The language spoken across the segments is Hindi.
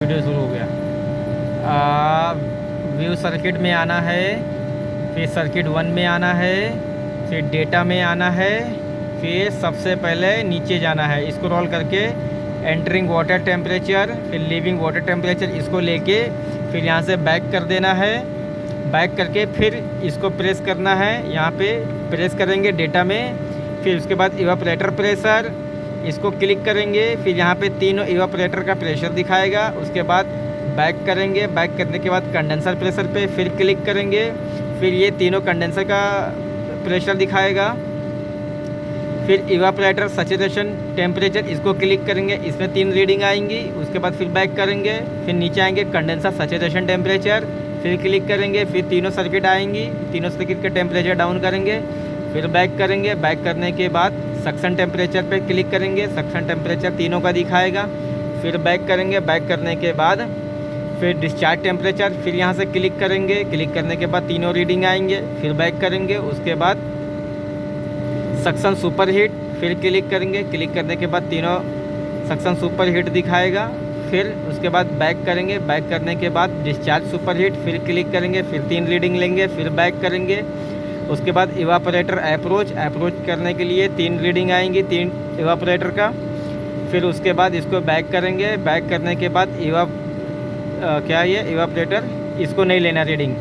वीडियो शुरू हो गया। व्यू सर्किट में आना है, फिर सर्किट 1 में आना है, फिर डेटा में आना है, फिर सबसे पहले नीचे जाना है, स्क्रॉल करके एंटरिंग वाटर टेम्परेचर, फिर लीविंग वाटर टेम्परेचर, इसको लेके फिर यहाँ से बैक कर देना है। बैक करके फिर इसको प्रेस करना है, यहाँ पे प्रेस करेंगे डेटा में। फिर उसके बाद इवापोरेटर प्रेशर, इसको क्लिक करेंगे। फिर यहाँ पे तीनों इवापोरेटर का प्रेशर दिखाएगा। उसके बाद बैक करेंगे, बैक करने के बाद कंडेंसर प्रेशर पे फिर क्लिक करेंगे। फिर ये तीनों कंडेंसर का प्रेशर दिखाएगा। फिर इवापोरेटर सैचुरेशन टेम्परेचर, इसको क्लिक करेंगे, इसमें 3 रीडिंग आएंगी। उसके बाद फिर बैक करेंगे, फिर नीचे आएंगे कंडेंसर सैचुरेशन टेम्परेचर, फिर क्लिक करेंगे। फिर तीनों सर्किट आएंगी, तीनों सर्किट के टेम्परेचर डाउन करेंगे। फिर बैक करेंगे, बैक करने के बाद सक्शन टेम्परेचर पे क्लिक करेंगे, सक्शन टेम्परेचर तीनों का दिखाएगा। फिर बैक करेंगे, बैक करने के बाद फिर डिस्चार्ज टेम्परेचर, फिर यहाँ से क्लिक करेंगे, क्लिक करने के बाद तीनों रीडिंग आएंगे। फिर बैक करेंगे, उसके बाद सक्शन सुपर हीट, फिर क्लिक करेंगे, क्लिक करने के बाद तीनों सक्शन सुपर हीट दिखाएगा। फिर उसके बाद बैक करेंगे, बैक करने के बाद डिस्चार्ज सुपर हीट, फिर क्लिक करेंगे, फिर 3 रीडिंग लेंगे, फिर बैक करेंगे। उसके बाद इवापोरेटर अप्रोच, अप्रोच करने के लिए 3 रीडिंग आएंगी, 3 इवापोरेटर का। फिर उसके बाद इसको बैक करेंगे, बैक करने के बाद क्या ये इवापोरेटर, इसको नहीं लेना रीडिंग।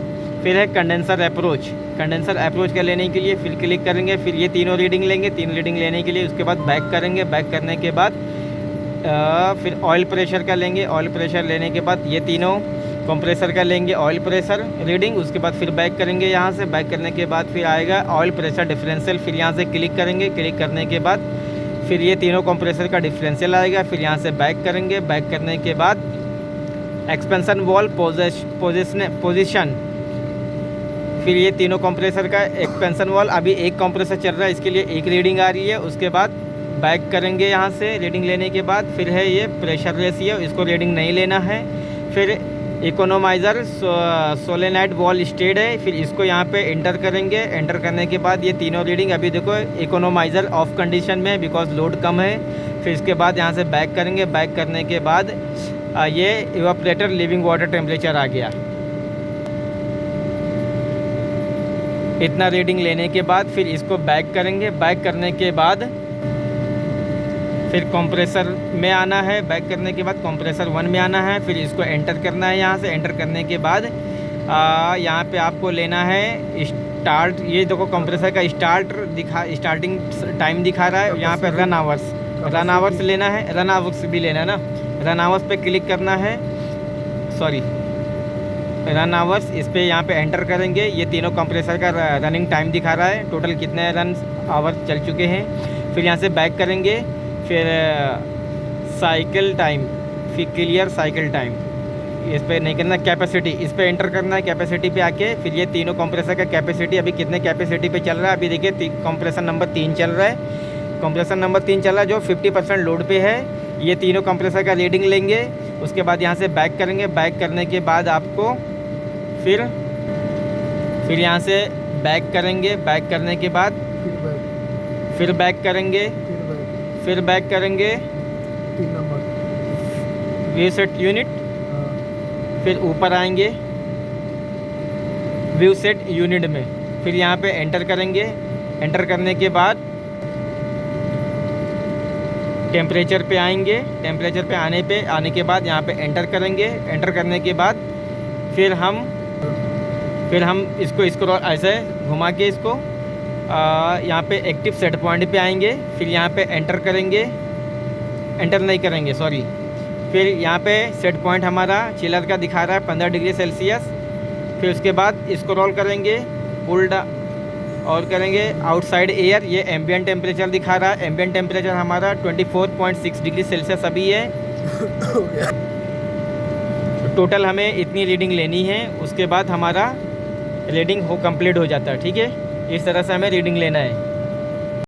फिर है कंडेंसर अप्रोच, कंडेंसर अप्रोच का लेने के लिए फिर क्लिक करेंगे, फिर ये तीनों रीडिंग लेंगे, 3 रीडिंग लेने के लिए। उसके बाद बैक करेंगे, बैक करने के बाद फिर ऑयल प्रेशर का लेंगे, ऑयल प्रेशर लेने के बाद ये तीनों कंप्रेसर का लेंगे ऑयल प्रेशर रीडिंग। उसके बाद फिर बैक करेंगे, यहाँ से बैक करने के बाद फिर आएगा ऑयल प्रेशर डिफरेंशियल, फिर यहाँ से क्लिक करेंगे, क्लिक करने के बाद फिर ये तीनों कंप्रेसर का डिफरेंशियल आएगा। फिर यहाँ से बैक करेंगे, बैक करने के बाद एक्सपेंशन वॉल पोजिशन, फिर ये तीनों कंप्रेसर का एक्सपेंशन वॉल, अभी एक कंप्रेसर चल रहा है, इसके लिए 1 रीडिंग आ रही है। उसके बाद बैक करेंगे, यहाँ से रीडिंग लेने के बाद फिर है ये प्रेशर रेशियो, इसको रीडिंग नहीं लेना है। फिर इकोनोमाइज़र सोलेनाइड वॉल स्टेड है, फिर इसको यहाँ पे एंटर करेंगे। एंटर करने के बाद ये तीनों रीडिंग, अभी देखो इकोनोमाइज़र ऑफ कंडीशन में है बिकॉज लोड कम है। फिर इसके बाद यहाँ से बैक करेंगे, बैक करने के बाद ये इवापोरेटर लिविंग वाटर टेम्परेचर आ गया। इतना रीडिंग लेने के बाद फिर इसको बैक करेंगे, बैक करने के बाद फिर कंप्रेसर में आना है, बैक करने के बाद कंप्रेसर 1 में आना है। फिर इसको एंटर करना है, यहाँ से एंटर करने के बाद यहाँ पे आपको लेना है स्टार्ट, ये देखो कंप्रेसर का स्टार्टिंग टाइम दिखा रहा है। यहाँ पे रन आवर्स लेना है, रन आवर्स भी लेना है ना, रन आवर्स पे क्लिक करना है, सॉरी रन आवर्स, इस पर यहाँ पे एंटर करेंगे। ये तीनों कंप्रेसर का रनिंग टाइम दिखा रहा है, टोटल कितने रन आवर्स चल चुके हैं। फिर यहाँ से बैक करेंगे, फिर साइकिल टाइम, फिर क्लियर साइकिल टाइम, इस पर नहीं करना, कैपेसिटी इस पर एंटर करना है। कैपेसिटी पे आके फिर ये तीनों कंप्रेसर का कैपेसिटी अभी कितने कैपेसिटी पे चल रहा है, अभी देखिए कंप्रेसर नंबर 3 चल रहा है, कंप्रेसर नंबर 3 चल रहा है जो 50% लोड पे है। ये तीनों कंप्रेसर का रीडिंग लेंगे। उसके बाद यहाँ से बैक करेंगे, बैक करने के बाद आपको फिर यहाँ से बैक करेंगे, बैक करने के बाद फिर बैक करेंगे, फिर बैक करेंगे 3 नंबर व्यू सेट यूनिट, फिर ऊपर आएंगे व्यू सेट यूनिट में, फिर यहाँ पे एंटर करेंगे। एंटर करने के बाद टेम्परेचर पे आएंगे, टेम्परेचर पे आने के बाद यहाँ पे एंटर करेंगे। एंटर करने के बाद फिर हम इसको स्क्रॉल ऐसे घुमा के इसको यहाँ पे एक्टिव सेट पॉइंट पे आएंगे। फिर यहाँ पे एंटर करेंगे, एंटर नहीं करेंगे सॉरी, फिर यहाँ पे सेट पॉइंट हमारा चिलर का दिखा रहा है 15 डिग्री सेल्सियस। फिर उसके बाद स्क्रॉल करेंगे, पुल और करेंगे आउटसाइड एयर, ये एम्बिएंट टेम्परेचर दिखा रहा है, एम्बिएंट टेम्परेचर हमारा 24.6 डिग्री सेल्सियस अभी है। टोटल हमें इतनी रीडिंग लेनी है, उसके बाद हमारा रीडिंग कंप्लीट हो जाता है। ठीक है, इस तरह से हमें रीडिंग लेना है।